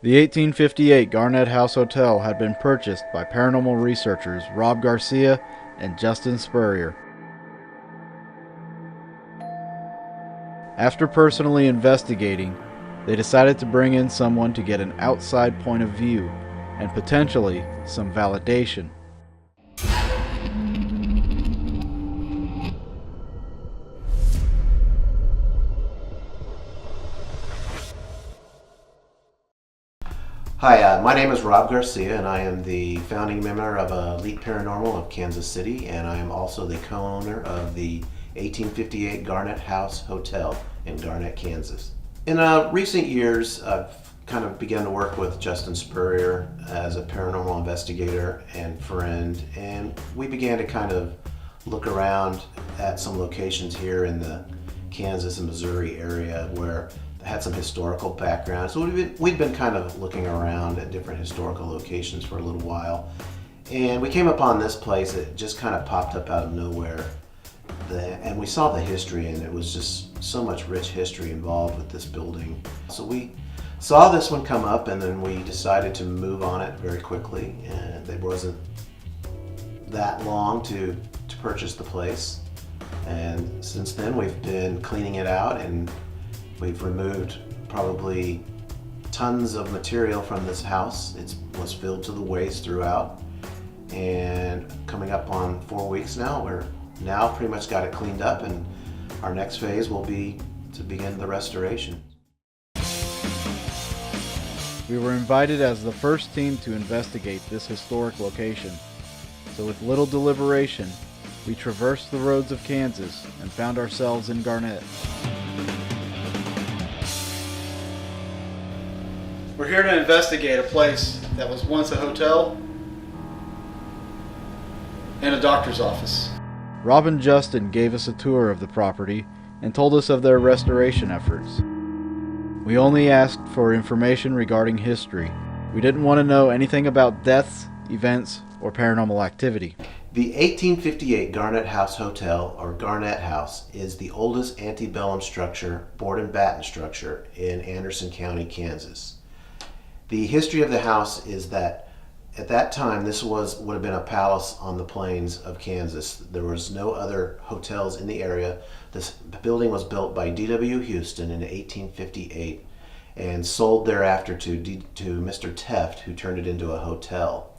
The 1858 Garnett House Hotel had been purchased by paranormal researchers Rob Garcia and Justin Spurrier. After personally investigating, they decided to bring in someone to get an outside point of view and potentially some validation. Hi, my name is Rob Garcia, and I am the founding member of Elite Paranormal of Kansas City, and I am also the co-owner of the 1858 Garnett House Hotel in Garnett, Kansas. In recent years, I've kind of begun to work with Justin Spurrier as a paranormal investigator and friend, and we began to kind of look around at some locations here in the Kansas and Missouri area where had some historical background. So we'd been kind of looking around at different historical locations for a little while. And we came upon this place that just kind of popped up out of nowhere. And we saw the history, and it was just so much rich history involved with this building. So we saw this one come up, and then we decided to move on it very quickly. And it wasn't that long to purchase the place. And since then we've been cleaning it out, and we've removed probably tons of material from this house. It was filled to the waist throughout, and coming up on 4 weeks now, we're now pretty much got it cleaned up, and our next phase will be to begin the restoration. We were invited as the first team to investigate this historic location. So with little deliberation, we traversed the roads of Kansas and found ourselves in Garnett. We're here to investigate a place that was once a hotel and a doctor's office. Rob and Justin gave us a tour of the property and told us of their restoration efforts. We only asked for information regarding history. We didn't want to know anything about deaths, events, or paranormal activity. The 1858 Garnett House Hotel, or Garnett House, is the oldest antebellum structure, board and batten structure, in Anderson County, Kansas. The history of the house is that at that time this would have been a palace on the plains of Kansas. There was no other hotels in the area. This building was built by D.W. Houston in 1858 and sold thereafter to Mr. Teft, who turned it into a hotel.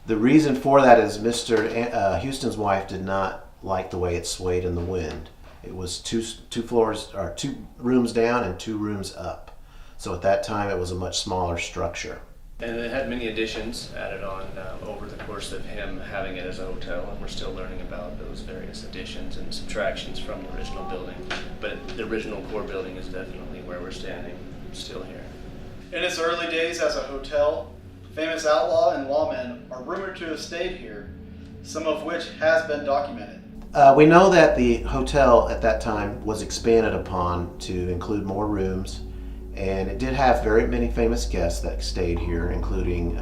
The reason for that is Mr. Houston's wife did not like the way it swayed in the wind. It was two rooms down and 2 rooms up. So at that time, it was a much smaller structure. And it had many additions added on over the course of him having it as a hotel, and we're still learning about those various additions and subtractions from the original building. But the original core building is definitely where we're standing, still here. In its early days as a hotel, famous outlaw and lawmen are rumored to have stayed here, some of which has been documented. We know that the hotel at that time was expanded upon to include more rooms. And it did have very many famous guests that stayed here, including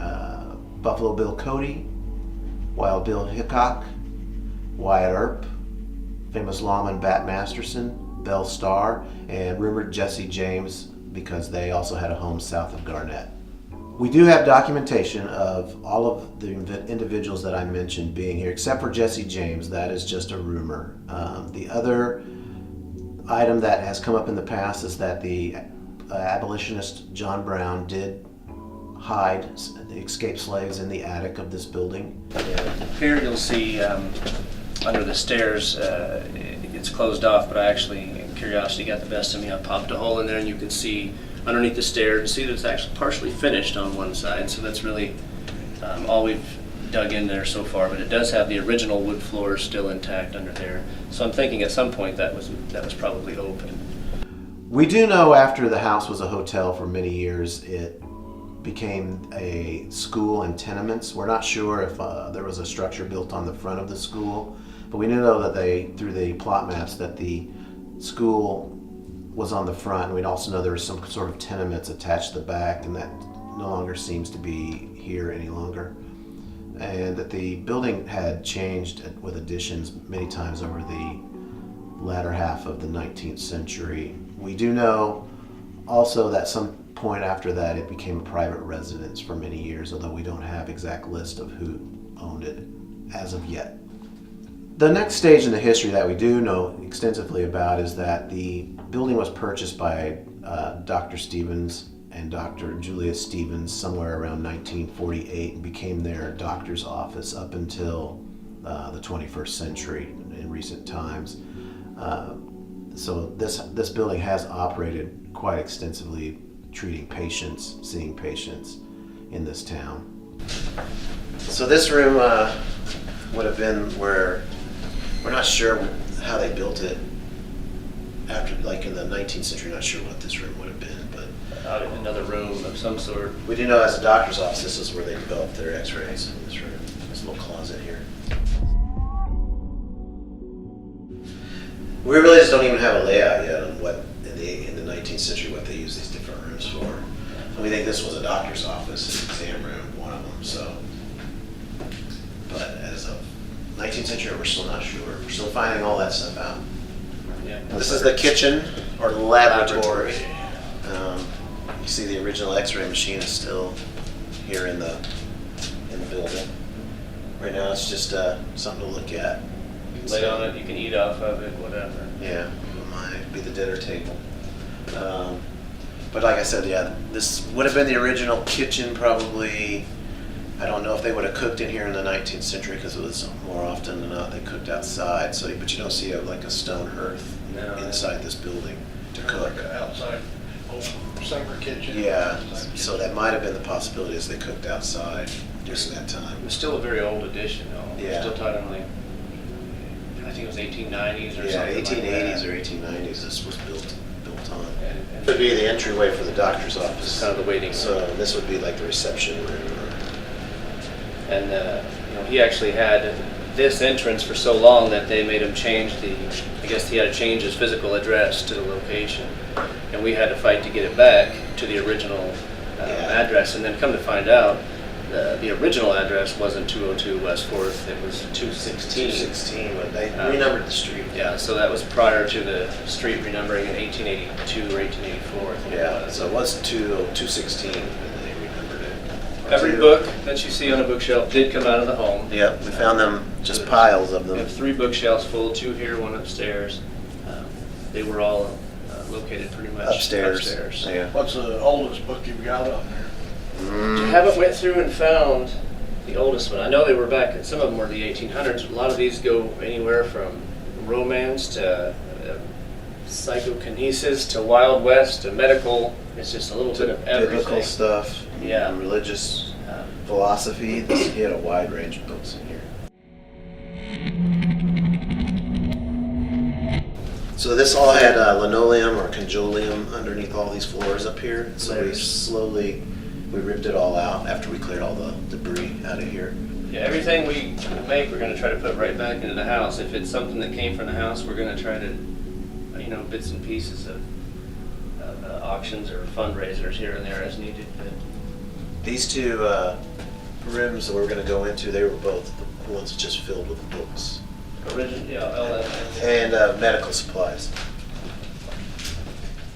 Buffalo Bill Cody, Wild Bill Hickok, Wyatt Earp, famous lawman Bat Masterson, Belle Starr, and rumored Jesse James, because they also had a home south of Garnett. We do have documentation of all of the individuals that I mentioned being here, except for Jesse James. That is just a rumor. The other item that has come up in the past is that the abolitionist John Brown did hide the escaped slaves in the attic of this building. Here you'll see under the stairs, it's closed off, but I actually, in curiosity, got the best of me. I popped a hole in there, and you can see underneath the stairs and see that it's actually partially finished on one side. So that's really all we've dug in there so far. But it does have the original wood floors still intact under there. So I'm thinking at some point that was probably open. We do know after the house was a hotel for many years, it became a school and tenements. We're not sure if there was a structure built on the front of the school, but we do know that through the plot maps, that the school was on the front. And we'd also know there was some sort of tenements attached to the back, and that no longer seems to be here any longer. And that the building had changed with additions many times over the latter half of the 19th century. We do know also that some point after that, it became a private residence for many years, although we don't have exact list of who owned it as of yet. The next stage in the history that we do know extensively about is that the building was purchased by Dr. Stevens and Dr. Julius Stevens somewhere around 1948 and became their doctor's office up until the 21st century in recent times. So this building has operated quite extensively, treating patients, seeing patients in this town. So this room would have been where, we're not sure how they built it after, like in the 19th century, not sure what this room would have been, but Another room of some sort. we do know as a doctor's office, this is where they developed their x-rays in this room, this little closet here. We really just don't even have a layout yet on what, in the 19th century, what they used these different rooms for. And we think this was a doctor's office, an exam room, one of them, so. But as of 19th century, we're still not sure. We're still finding all that stuff out. Yeah. This is the kitchen or laboratory. You see the original x-ray machine is still here in the building. Right now it's just something to look at. Lay on it, you can eat off of it, whatever. Yeah, it might be the dinner table. But like I said, yeah, this would have been the original kitchen probably. I don't know if they would have cooked in here in the 19th century because it was more often than not they cooked outside. So, but you don't see like a stone hearth inside this building to cook. Like an outside open summer kitchen. Yeah, so that might have been the possibility as they cooked outside during that time. It was still a very old edition, though. Yeah. Still talking like, I think it was 1890s or Yeah, something 1880s like or 1890s this was built on. And This would be the entryway for the doctor's office. kind of the waiting room. So this would be like the reception room. And he actually had this entrance for so long that they made him change I guess he had to change his physical address to the location. And we had to fight to get it back to the original address. And then come to find out, the original address wasn't 202 West 4th, it was 216. 216, but they renumbered the street. Yeah, so that was prior to the street renumbering in 1882 or 1884. I think it Yeah, was. so it was 216 and they renumbered it. Every book that you see on a bookshelf did come out of the home. Yep, we found them, just piles of We them. have 3 bookshelves full, 2 here, 1 upstairs. They were all located pretty much Upstairs. Yeah. What's the oldest book you've got on there? I haven't went through and found the oldest one. I know they were back, some of them were the 1800s. A lot of these go anywhere from romance to psychokinesis to Wild West to medical. It's just a little bit of everything. Biblical stuff, Yeah. religious philosophy. He had a wide range of books in here. So this all had linoleum or conjoleum underneath all these floors up here. So we ripped it all out after we cleared all the debris out of here. Yeah, everything we make, we're going to try to put right back into the house. If it's something that came from the house, we're going to try to, bits and pieces of auctions or fundraisers here and there as needed. But These 2 rooms that we're going to go into, they were both the ones just filled with books and medical supplies.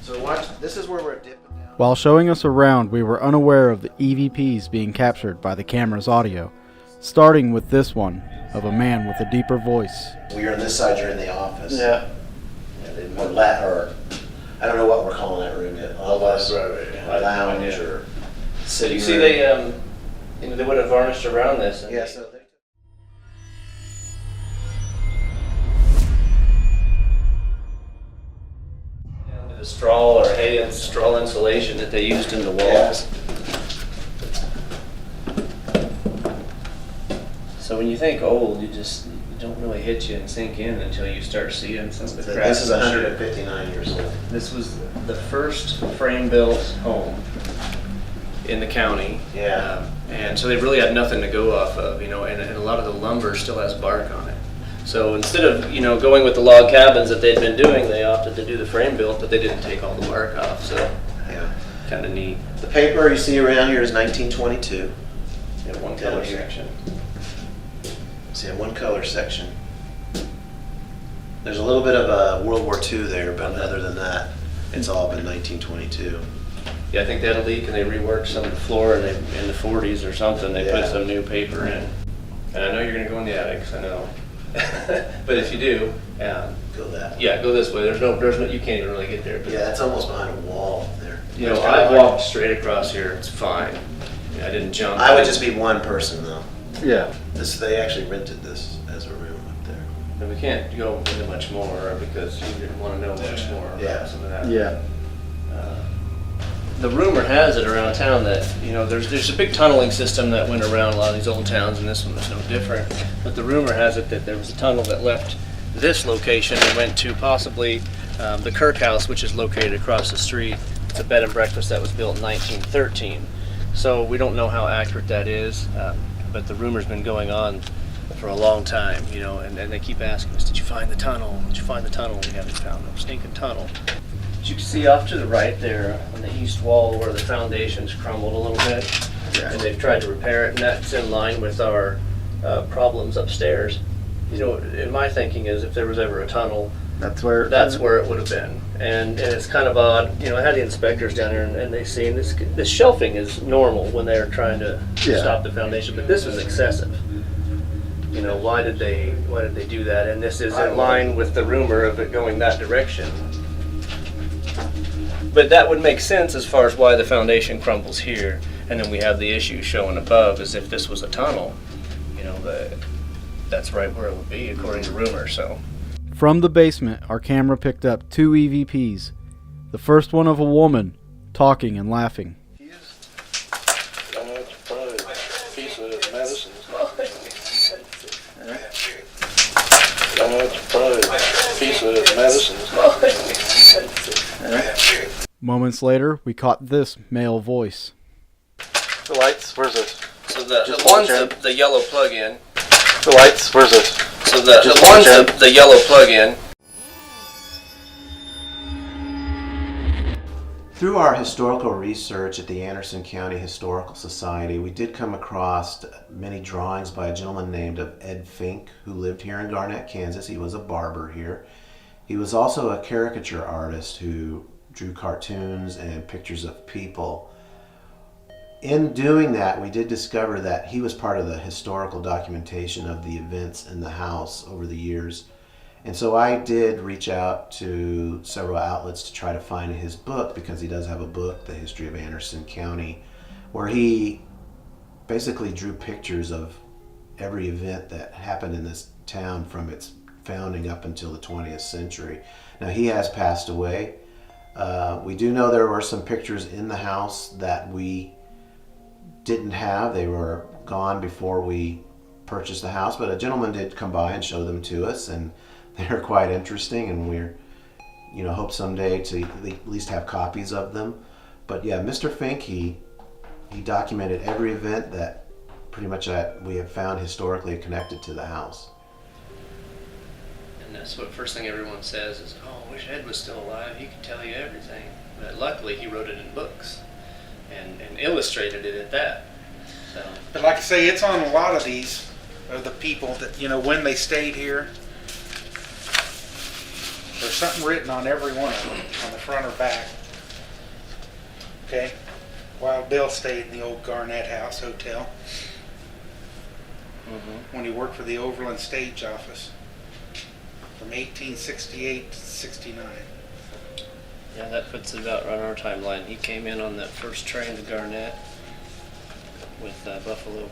So this is where we're dipping down. While showing us around, we were unaware of the EVPs being captured by the camera's audio, starting with this one of a man with a deeper voice. You're on this side, you're in the office. yeah. Or I don't know what we're calling that room yet. Office, lounge, or So sitting you see room. they would have varnished around this. And Yeah, so the straw or hay and straw insulation that they used in the walls. So when you think old, you don't really hit you and sink in until you start seeing some of the cracks. this is 159 years old. This was the first frame-built home in the county. Yeah. And so they really had nothing to go off of, and a lot of the lumber still has bark on it. So instead of, going with the log cabins that they'd been doing, they opted to do the frame-built, but they didn't take all the bark off, so Yeah. kind of neat. The paper you see around here is 1922. You have one color here. section. See, one color section. There's a little bit of World War II there, but other than that, it's all been 1922. Yeah, I think they had a leak and they reworked some of the floor and in the 40s or something, they put some new paper in. And I know you're gonna go in the attics, I know. But if you do, Go that. yeah, go this way. There's no, you can't even really get there. But Yeah, it's almost behind a wall there. you know, I walked straight across here. It's fine. Yeah, I didn't jump. I would just be one person though. Yeah. They actually rented this as a room up there. And we can't go into much more because you didn't want to know much more about some of that. Yeah. The rumor has it around town that, you know, there's a big tunneling system that went around a lot of these old towns, and this one was no different. But the rumor has it that there was a tunnel that left this location and went to possibly the Kirk House, which is located across the street. It's a bed and breakfast that was built in 1913. So we don't know how accurate that is, but the rumor's been going on for a long time, you know, and they keep asking us, did you find the tunnel? Did you find the tunnel? We haven't found no stinking tunnel. As you can see off to the right there on the east wall where the foundation's crumbled a little bit, and they've tried to repair it, and that's in line with our problems upstairs. You know, in my thinking is if there was ever a tunnel, That's where it would have been. And it's kind of odd, you know, I had the inspectors down there and they seen this shelving is normal when they're trying to stop the foundation, but this is excessive. You know, why did they do that? And this is in line with the rumor of it going that direction. But that would make sense as far as why the foundation crumbles here, and then we have the issue showing above as if this was a tunnel. You know, that's right where it would be according to rumor. So From the basement, our camera picked up 2 EVPs. The first one of a woman talking and laughing. Piece of medicine. Piece of medicine. Moments later, we caught this male voice. The lights, where's this? So the one's the yellow plug-in. The lights, where's this? So the one's the yellow plug-in. Through our historical research at the Anderson County Historical Society, we did come across many drawings by a gentleman named Ed Fink, who lived here in Garnett, Kansas. He was a barber here. He was also a caricature artist who drew cartoons and pictures of people. In doing that, we did discover that he was part of the historical documentation of the events in the house over the years. And so I did reach out to several outlets to try to find his book, because he does have a book, The History of Anderson County, where he basically drew pictures of every event that happened in this town from its founding up until the 20th century. Now, he has passed away. We do know there were some pictures in the house that we didn't have. They were gone before we purchased the house, but a gentleman did come by and show them to us, and they're quite interesting, and we're, you know, hope someday to at least have copies of them. But yeah, Mr. Fink, he documented every event that pretty much we have found historically connected to the house. And that's what first thing everyone says is, oh, I wish Ed was still alive. He could tell you everything. But luckily, he wrote it in books and illustrated it at that. So. But like I say, it's on a lot of these of the people that, you know, when they stayed here. There's something written on every one of them, on the front or back. Okay? While Bill stayed in the old Garnett House Hotel. When he worked for the Overland Stage Office. From 1868 to 69. Yeah, that puts it about right on our timeline. He came in on that first train to Garnett with Buffalo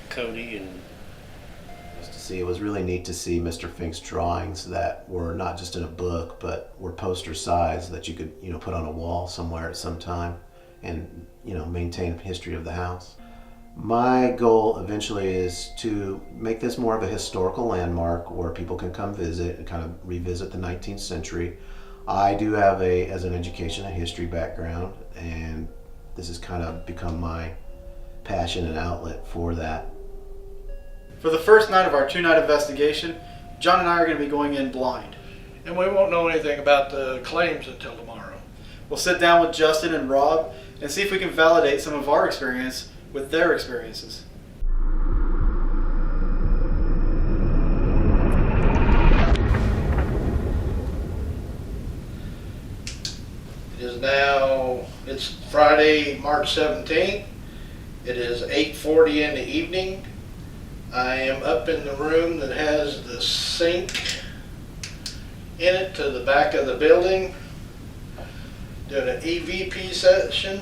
Cody and. It was really neat to see Mr. Fink's drawings that were not just in a book, but were poster size that you could, you know, put on a wall somewhere at some time and, you know, maintain a history of the house. My goal eventually is to make this more of a historical landmark where people can come visit and kind of revisit the 19th century. I do have as an education, a history background, and this has kind of become my passion and outlet for that. For the first night of our 2-night investigation, John and I are going to be going in blind. And we won't know anything about the claims until tomorrow. We'll sit down with Justin and Rob and see if we can validate some of our experience with their experiences. It is now It's Friday, March 17th. It is 8:40 in the evening. I am up in the room that has the sink in it to the back of the building, doing an EVP session.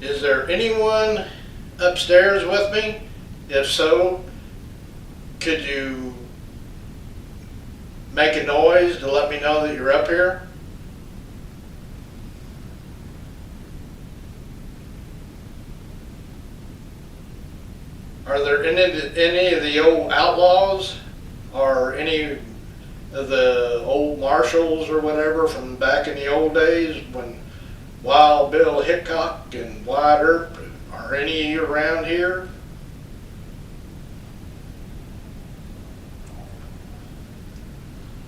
Is there anyone upstairs with me? If so, could you make a noise to let me know that you're up here? Are there any of the old outlaws or any of the old marshals or whatever from back in the old days when Wild Bill Hickok and Wyatt Earp, are any of you around here?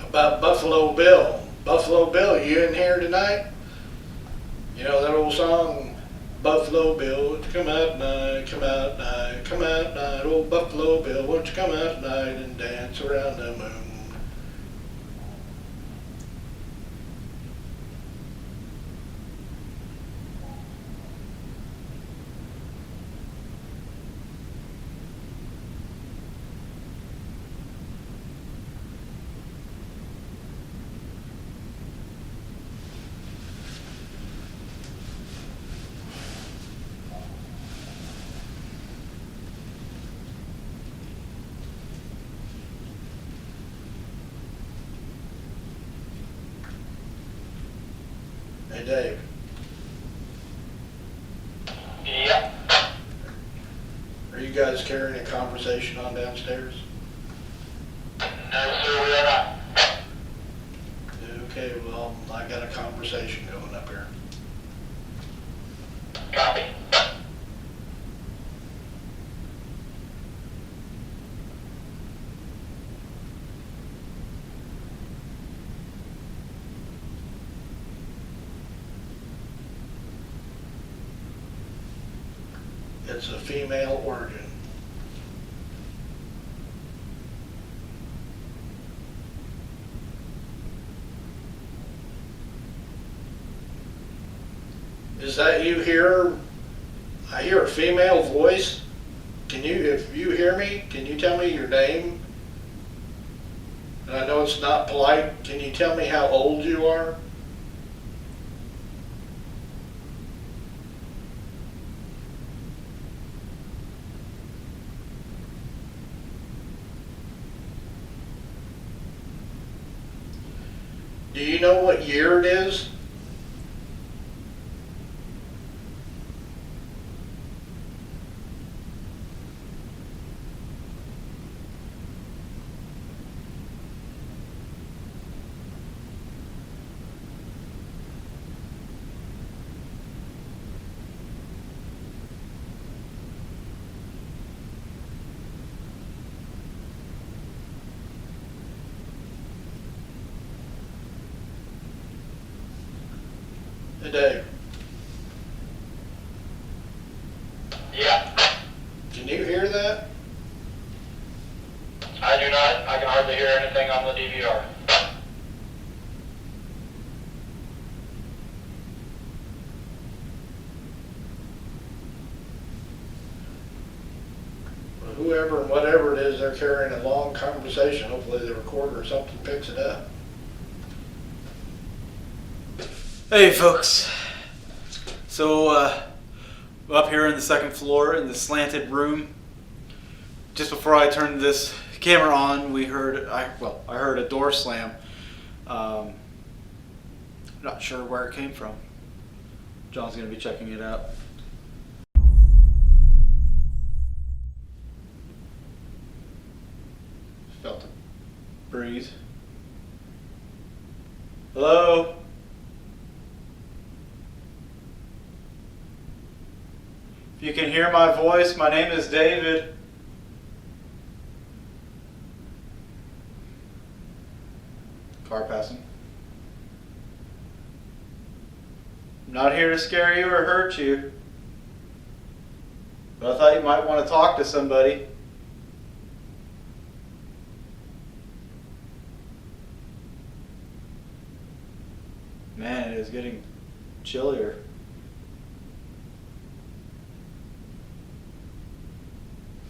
About Buffalo Bill. Buffalo Bill, you in here tonight? You know that old song, Buffalo Bill, won't you come out tonight, come out tonight, come out tonight, old Buffalo Bill, won't you come out tonight and dance around the moon? Hey Dave. Yeah. Are you guys carrying a conversation on downstairs? No, sir, we are not. Okay, well, I got a conversation going up here. Copy. It's a female origin. Is that you here? I hear a female voice. Can you, if you hear me, can you tell me your name? And I know it's not polite. Can you tell me how old you are? Do you know what year it is? Hey Dave, Yeah. can you hear that? I do not. I can hardly hear anything on the DVR. Well, whoever and whatever it is, they're carrying a long conversation. Hopefully the recorder or something picks it up. Hey folks, so up here in the second floor in the slanted room, just before I turned this camera on, I heard a door slam. Not sure where it came from. John's gonna be checking it out. Felt a breeze. Hello? If you can hear my voice, my name is David. Car passing. I'm not here to scare you or hurt you, but I thought you might want to talk to somebody. Man, it is getting chillier.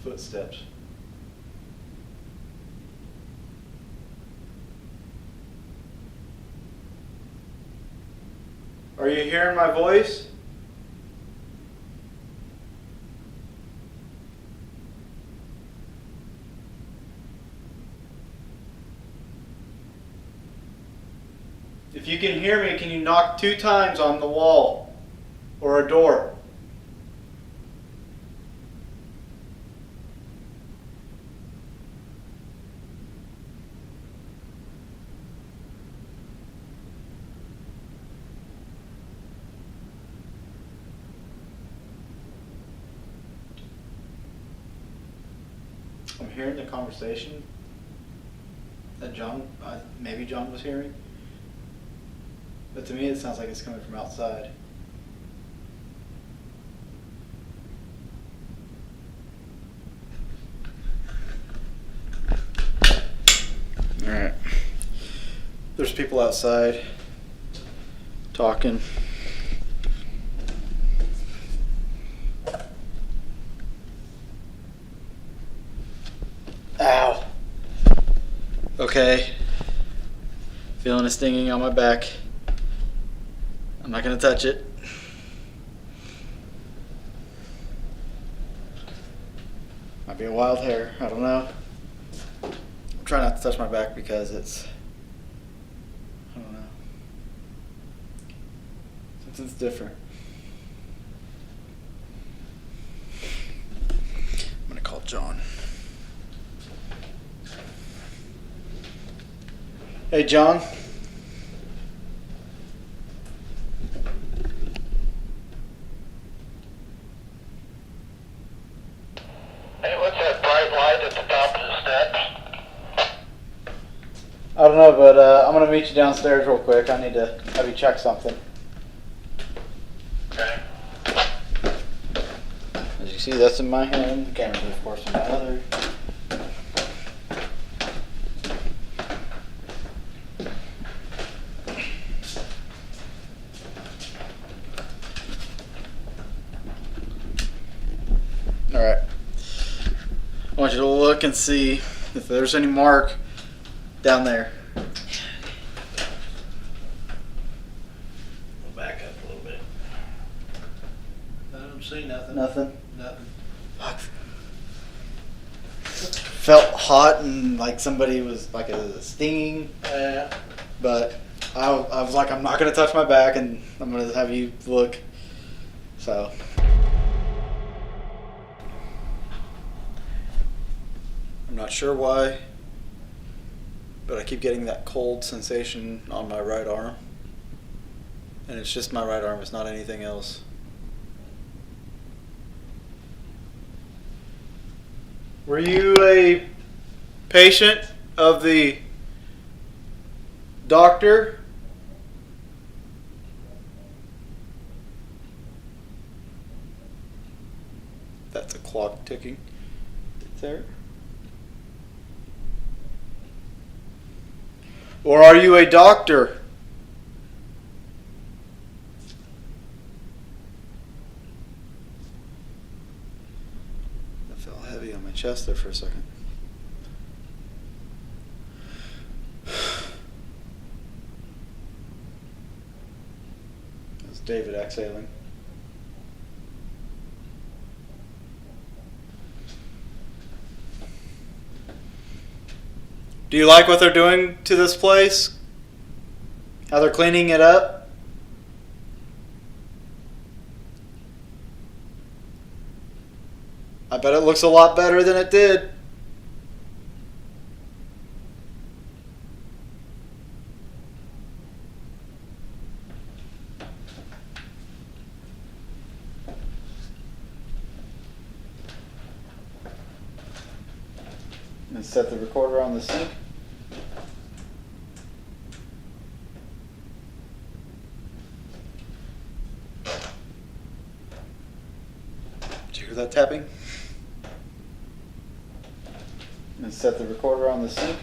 Footsteps. Are you hearing my voice? If you can hear me, can you knock 2 times on the wall or a door? I'm hearing the conversation that maybe John was hearing. But to me, it sounds like it's coming from outside. Alright. There's people outside talking. Ow. Okay. Feeling a stinging on my back. I'm not going to touch it. Might be a wild hair. I don't know. I'm trying not to touch my back because it's... I don't know. Something's different. I'm going to call John. Hey, John. Hey, what's that bright light at the top of the steps? I don't know, but I'm going to meet you downstairs real quick. I need to have you check something. Okay. As you see, that's in my hand. The camera's, of course, in my other. Alright. I want you to look and see if there's any mark down there. We'll back up a little bit. I don't see nothing. Nothing? Nothing. Fuck. Felt hot and like somebody was like a stinging, Yeah. but I was like, I'm not going to touch my back and I'm going to have you look. So. I'm not sure why, but I keep getting that cold sensation on my right arm. And it's just my right arm, it's not anything else. Were you a patient of the doctor? That's a clock ticking there. Or are you a doctor? That felt heavy on my chest there for a second. That's David exhaling. Do you like what they're doing to this place? How they're cleaning it up? I bet it looks a lot better than it did. And set the recorder on the sink. Did you hear that tapping? And set the recorder on the sink.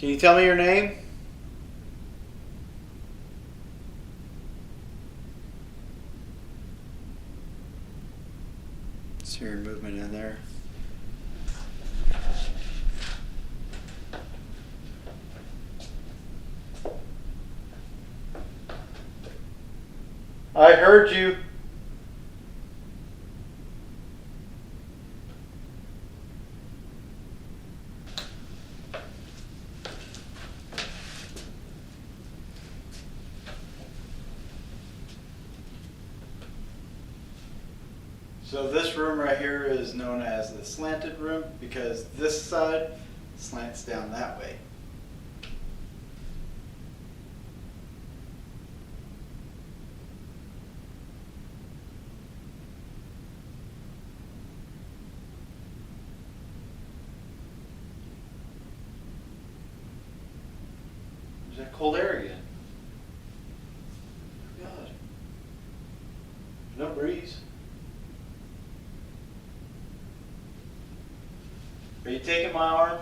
Can you tell me your name? Just hearing movement in there. I heard you. So this room right here is known as the slanted room because this side slants down that way. There's that cold air again. God. No breeze. Are you taking my arm?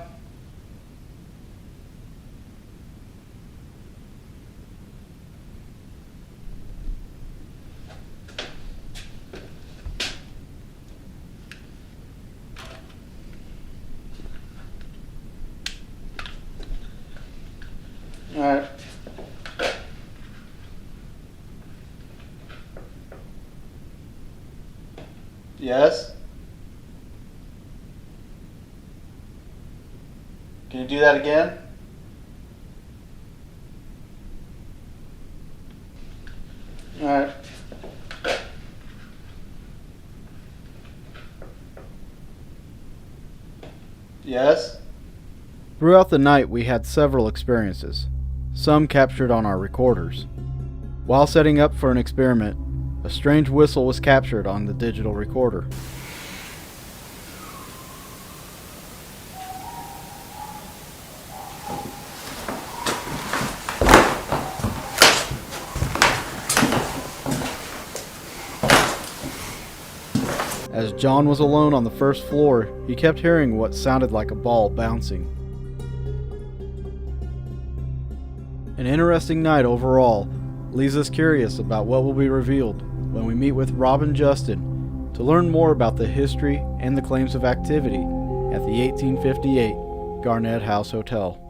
All right. Yes? Can you do that again? All right. Yes? Throughout the night, we had several experiences, some captured on our recorders. While setting up for an experiment, a strange whistle was captured on the digital recorder. As John was alone on the first floor, he kept hearing what sounded like a ball bouncing. An interesting night overall leaves us curious about what will be revealed when we meet with Rob and Justin to learn more about the history and the claims of activity at the 1858 Garnett House Hotel.